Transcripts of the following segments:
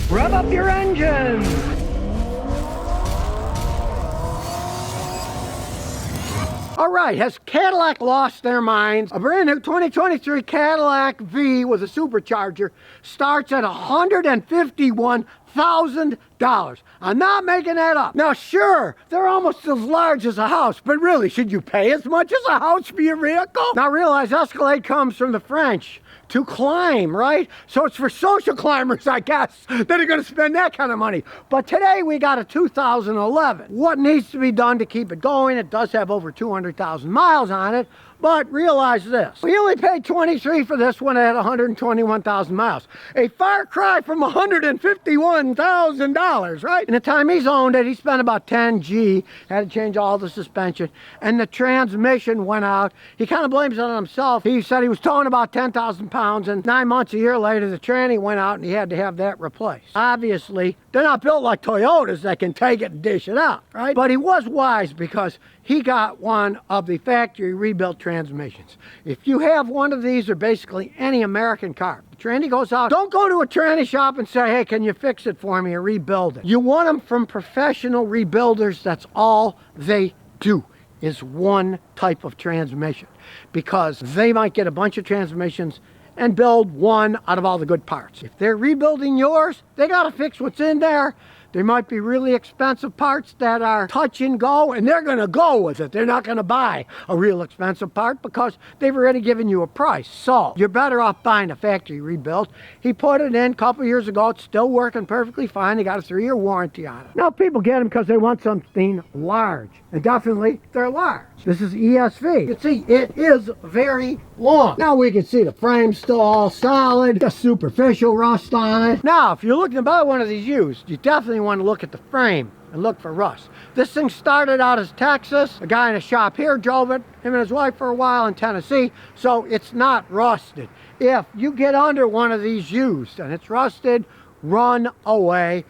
Rev up your engines! All right, has Cadillac lost their minds? A brand new 2023 Cadillac V with a supercharger starts at $151,000. I'm not making that up. Now, sure, they're almost as large as a house, but really, should you pay as much as a house for your vehicle? Now, realize Escalade comes from the French. To climb, right? So it's for social climbers, I guess, that are going to spend that kind of money. But today we got a 2011. What needs to be done to keep it going? It does have over 200,000 miles on it, but realize this. We only paid $23 for this one at 121,000 miles. A far cry from $151,000, right? In the time he's owned it, he spent about 10 G, had to change all the suspension, and the transmission went out. He kind of blames it on himself. He said he was towing about 10,000 pounds, and 9 months, a year later, the tranny went out and he had to have that replaced. Obviously, they're not built like Toyotas that can take it and dish it out, right? But he was wise because he got one of the factory rebuilt transmissions. If you have one of these, or basically any American car, the tranny goes out, don't go to a tranny shop and say, hey, can you fix it for me or rebuild it? You want them from professional rebuilders. That's all they do, is one type of transmission, because they might get a bunch of transmissions and build one out of all the good parts. If they're rebuilding yours, they gotta fix what's in there. There might be really expensive parts that are touch and go, and they're gonna go with it. They're not gonna buy a real expensive part because they've already given you a price. So you're better off buying a factory rebuilt. He put it in a couple years ago. It's still working perfectly fine. He got a 3-year warranty on it. Now people get them because they want something large, and definitely they're large. This is ESV. You can see it is very long. Now we can see the frame's still all solid, the superficial rust on it. Now, if you're looking to buy one of these used, you definitely want to look at the frame and look for rust. This thing started out as Texas. A guy in a shop here drove it, him and his wife, for a while in Tennessee, so it's not rusted. If you get under one of these used and it's rusted, run away.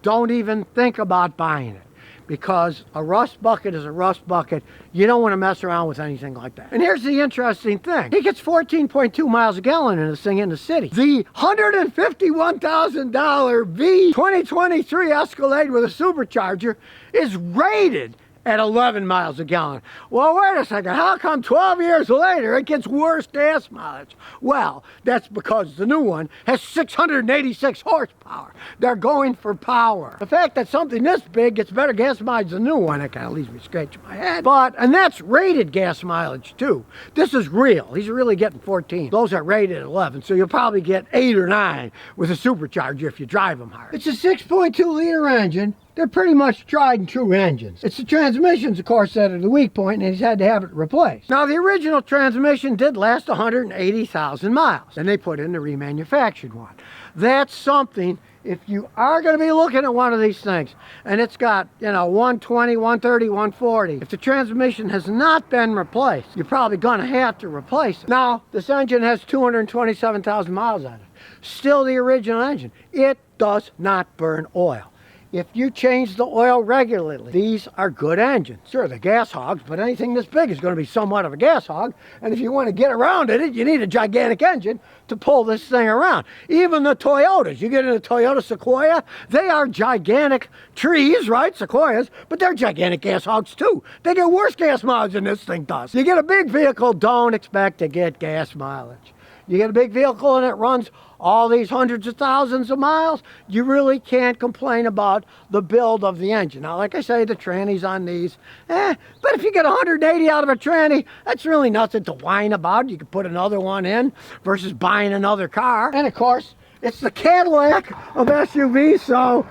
Don't even think about buying it, because a rust bucket is a rust bucket. You don't want to mess around with anything like that. And here's the interesting thing. He gets 14.2 miles a gallon in this thing in the city. The $151,000 V 2023 Escalade with a supercharger is rated at 11 miles a gallon. Well, wait a second. How come 12 years later it gets worse gas mileage? Well, that's because the new one has 686 horsepower. They're going for power. The fact that something this big gets better gas mileage than the new one, that kind of leaves me scratching my head. And that's rated gas mileage too. This is real. He's really getting 14. Those are rated at 11, so you'll probably get 8 or 9 with a supercharger if you drive them hard. It's a 6.2 liter engine. They're pretty much tried and true engines. It's the transmissions, of course, that are the weak point, and he's had to have it replaced. Now, the original transmission did last 180,000 miles, and they put in the remanufactured one. That's something, if you are going to be looking at one of these things, and it's got, 120, 130, 140, if the transmission has not been replaced, you're probably going to have to replace it. Now, this engine has 227,000 miles on it. Still the original engine. It does not burn oil. If you change the oil regularly, these are good engines. Sure, they're gas hogs, but anything this big is going to be somewhat of a gas hog. And if you want to get around in it, you need a gigantic engine to pull this thing around. Even the Toyotas, you get in a Toyota Sequoia, they are gigantic trees, right? Sequoias, but they're gigantic gas hogs too. They get worse gas mileage than this thing does. You get a big vehicle, don't expect to get gas mileage. You get a big vehicle and it runs all these hundreds of thousands of miles, you really can't complain about the build of the engine. Now, like I say, the trannies on these, but if you get 180 out of a tranny, that's really nothing to whine about. You can put another one in versus buying another car. And of course, it's the Cadillac of SUVs, so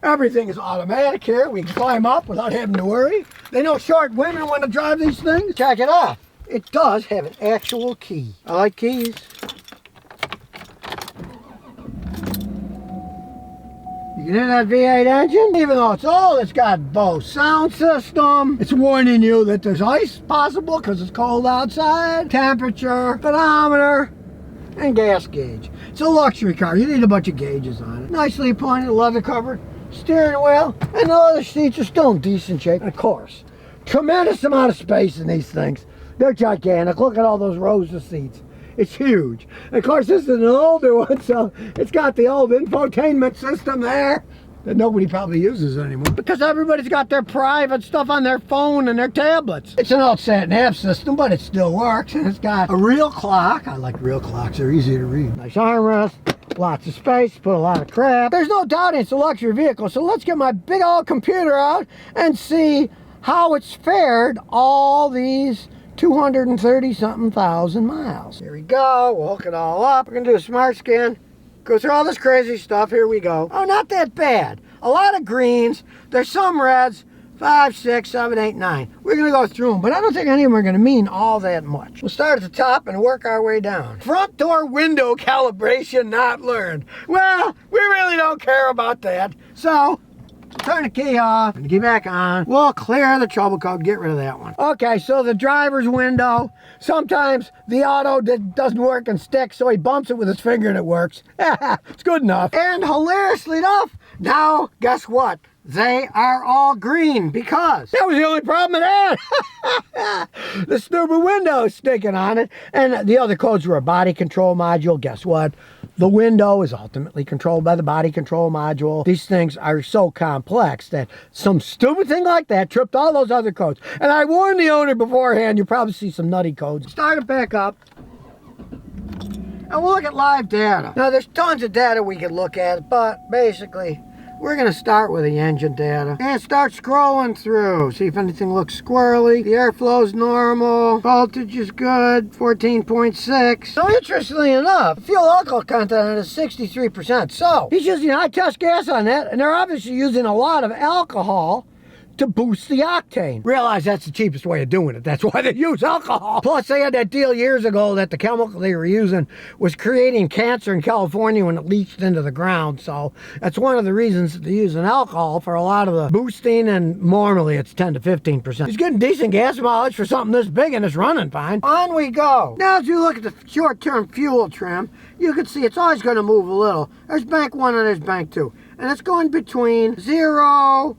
everything is automatic here. We can climb up without having to worry. They know short women want to drive these things. Check it out. It does have an actual key. I like keys. You can hear that V8 engine? Even though it's old, it's got Bose sound system. It's warning you that there's ice possible because it's cold outside. Temperature, pedometer, and gas gauge. It's a luxury car. You need a bunch of gauges on it. Nicely appointed, leather covered steering wheel, and the leather seats are still in decent shape. And of course, tremendous amount of space in these things. They're gigantic. Look at all those rows of seats. It's huge. And of course, this is an older one, so it's got the old infotainment system there that nobody probably uses anymore because everybody's got their private stuff on their phone and their tablets. It's an old sat-nav system, but it still works, and it's got a real clock. I like real clocks. They're easy to read. Nice armrest. Lots of space, put a lot of crap. There's no doubt it's a luxury vehicle, so let's get my big old computer out and see how it's fared all these 230-something thousand miles. Here we go, we'll hook it all up. We're gonna do a smart scan, go through all this crazy stuff. Here we go. Oh, not that bad. A lot of greens, there's some reds, 5, 6, 7, 8, 9. We're gonna go through them, but I don't think any of them are gonna mean all that much. We'll start at the top and work our way down. Front door window calibration not learned. Well, we really don't care about that. So, turn the key off and the key back on. We'll clear the trouble code, get rid of that one. Okay, so the driver's window, sometimes the auto doesn't work and sticks, so he bumps it with his finger and it works. It's good enough. And hilariously enough, now guess what? They are all green because that was the only problem it had. The stupid window is sticking on it. And the other codes were a body control module. Guess what? The window is ultimately controlled by the body control module. These things are so complex that some stupid thing like that tripped all those other codes. And I warned the owner beforehand, you'll probably see some nutty codes. Start it back up. And we'll look at live data. Now, there's tons of data we could look at, but basically, we're going to start with the engine data and start scrolling through. See if anything looks squirrely. The airflow's normal. Voltage is good, 14.6. So interestingly enough, fuel alcohol content is 63%. So he's using high test gas on that, and they're obviously using a lot of alcohol to boost the octane. Realize that's the cheapest way of doing it. That's why they use alcohol. Plus, they had that deal years ago that the chemical they were using was creating cancer in California when it leached into the ground. So that's one of the reasons that they're using alcohol for a lot of the boosting, and normally it's 10 to 15%. He's getting decent gas mileage for something this big and it's running fine. On we go. Now, as you look at the short-term fuel trim, you can see it's always going to move a little. There's bank 1 and there's bank 2. And it's going between 0,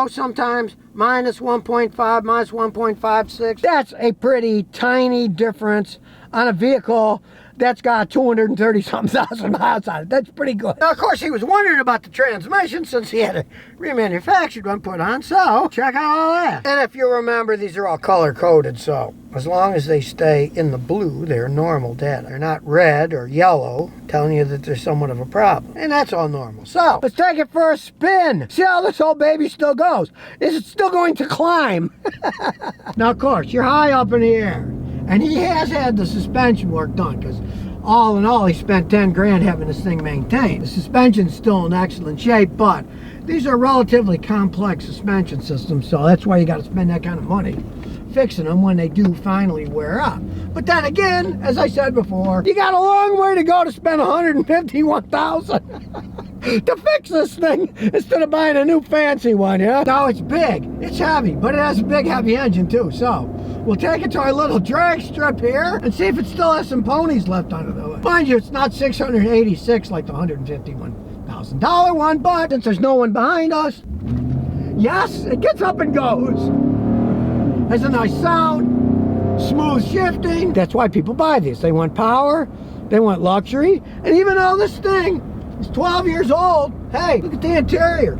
sometimes minus 1.5, minus 1.56. That's a pretty tiny difference on a vehicle that's got 230-something thousand miles on it. That's pretty good. Now, of course, he was wondering about the transmission since he had a remanufactured one put on, so check out all that. And if you remember, these are all color-coded, so as long as they stay in the blue, they're normal data. They're not red or yellow, telling you that there's somewhat of a problem. And that's all normal. So, let's take it for a spin. See how this old baby still goes. Is it still going to climb? Now, of course, you're high up in the air. And he has had the suspension work done, because all in all, he spent 10 grand having this thing maintained. The suspension's still in excellent shape, but these are relatively complex suspension systems, so that's why you got to spend that kind of money fixing them when they do finally wear up. But then again, as I said before, you got a long way to go to spend $151,000 to fix this thing instead of buying a new fancy one, yeah? Now, it's big, it's heavy, but it has a big heavy engine too, so we'll take it to our little drag strip here and see if it still has some ponies left under the hood. Mind you, it's not 686 like the $151,000 one, but since there's no one behind us, yes, it gets up and goes. Has a nice sound, smooth shifting. That's why people buy these. They want power, they want luxury, and even though this thing is 12 years old, hey, look at the interior.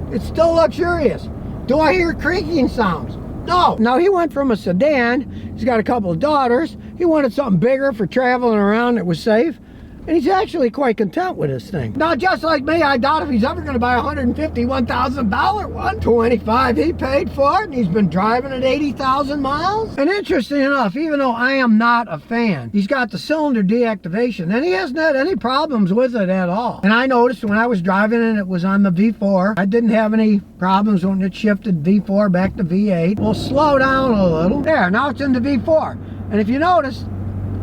It's still luxurious. Do I hear creaking sounds? No. Now, he went from a sedan, he's got a couple of daughters, he wanted something bigger for traveling around that was safe, and he's actually quite content with this thing. Now, just like me, I doubt if he's ever going to buy a $151,000 one. $25,000 he paid for it, and he's been driving at 80,000 miles. And interesting enough, even though I am not a fan, he's got the cylinder deactivation, and he hasn't had any problems with it at all. And I noticed when I was driving and it was on the V4, I didn't have any problems when it shifted V4 back to V8. We'll slow down a little. There, now it's in the V4. And if you notice,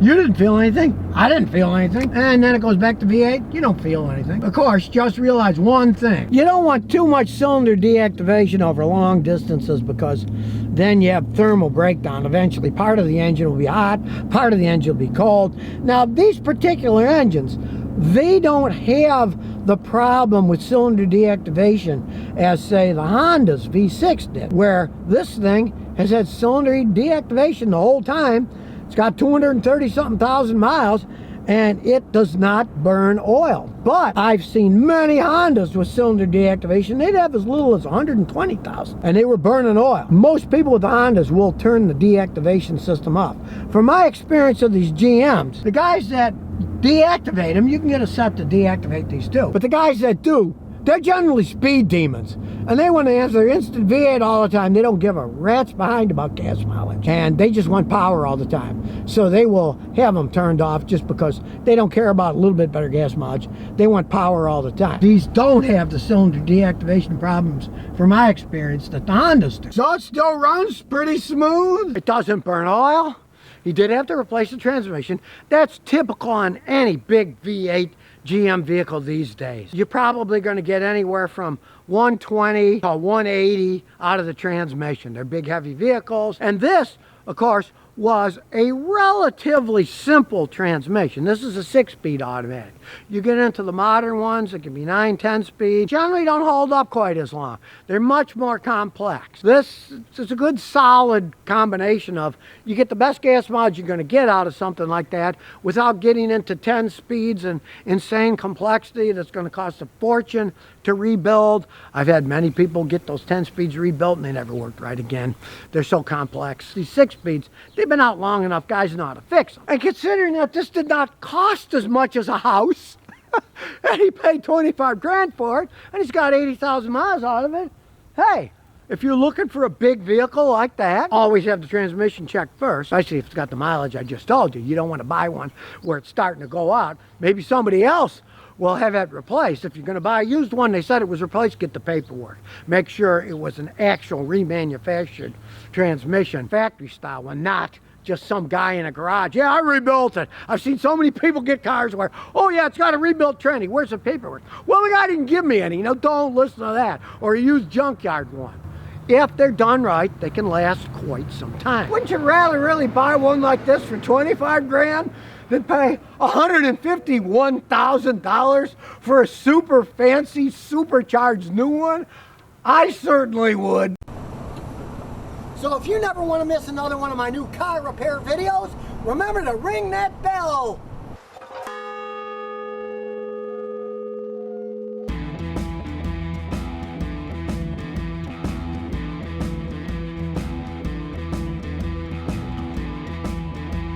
you didn't feel anything. I didn't feel anything. And then it goes back to V8. You don't feel anything. Of course, just realize one thing. You don't want too much cylinder deactivation over long distances, because then you have thermal breakdown. Eventually, part of the engine will be hot, part of the engine will be cold. Now, these particular engines, they don't have the problem with cylinder deactivation as, say, the Honda's V6 did, where this thing has had cylinder deactivation the whole time, It's got 230-something thousand miles, and it does not burn oil. But I've seen many Hondas with cylinder deactivation. They'd have as little as 120,000, and they were burning oil. Most people with the Hondas will turn the deactivation system off. From my experience of these GMs, the guys that deactivate them, you can get a set to deactivate these too, but the guys that do, they're generally speed demons, and they want to answer instant V8 all the time. They don't give a rat's behind about gas mileage, and they just want power all the time. So they will have them turned off just because they don't care about a little bit better gas mileage. They want power all the time. These don't have the cylinder deactivation problems, from my experience, that the Hondas do. So it still runs pretty smooth. It doesn't burn oil. He did have to replace the transmission. That's typical on any big V8 GM vehicle these days. You're probably going to get anywhere from 120 to 180 out of the transmission. They're big, heavy vehicles. And this, of course, was a relatively simple transmission. This is a 6-speed automatic. You get into the modern ones, it can be 9, 10 speed. Generally don't hold up quite as long. They're much more complex. This is a good solid combination of, you get the best gas mileage you're going to get out of something like that without getting into 10 speeds and insane complexity that's going to cost a fortune to rebuild. I've had many people get those 10 speeds rebuilt and they never worked right again. They're so complex. These 6 speeds, they've been out long enough, guys know how to fix them. And considering that this did not cost as much as a house, and he paid 25 grand for it, and he's got 80,000 miles out of it, hey, if you're looking for a big vehicle like that, always have the transmission checked first, especially if it's got the mileage I just told you. You don't want to buy one where it's starting to go out. Maybe somebody else will have that replaced. If you're going to buy a used one, they said it was replaced, get the paperwork. Make sure it was an actual remanufactured transmission, factory style one, not just some guy in a garage. Yeah, I rebuilt it. I've seen so many people get cars where, oh yeah, it's got a rebuilt tranny. Where's the paperwork? Well, the guy didn't give me any. No, don't listen to that. Or a used junkyard one. If they're done right, they can last quite some time. Wouldn't you rather really buy one like this for 25 grand than pay $151,000 for a super fancy, supercharged new one? I certainly would. So if you never want to miss another one of my new car repair videos, remember to ring that bell.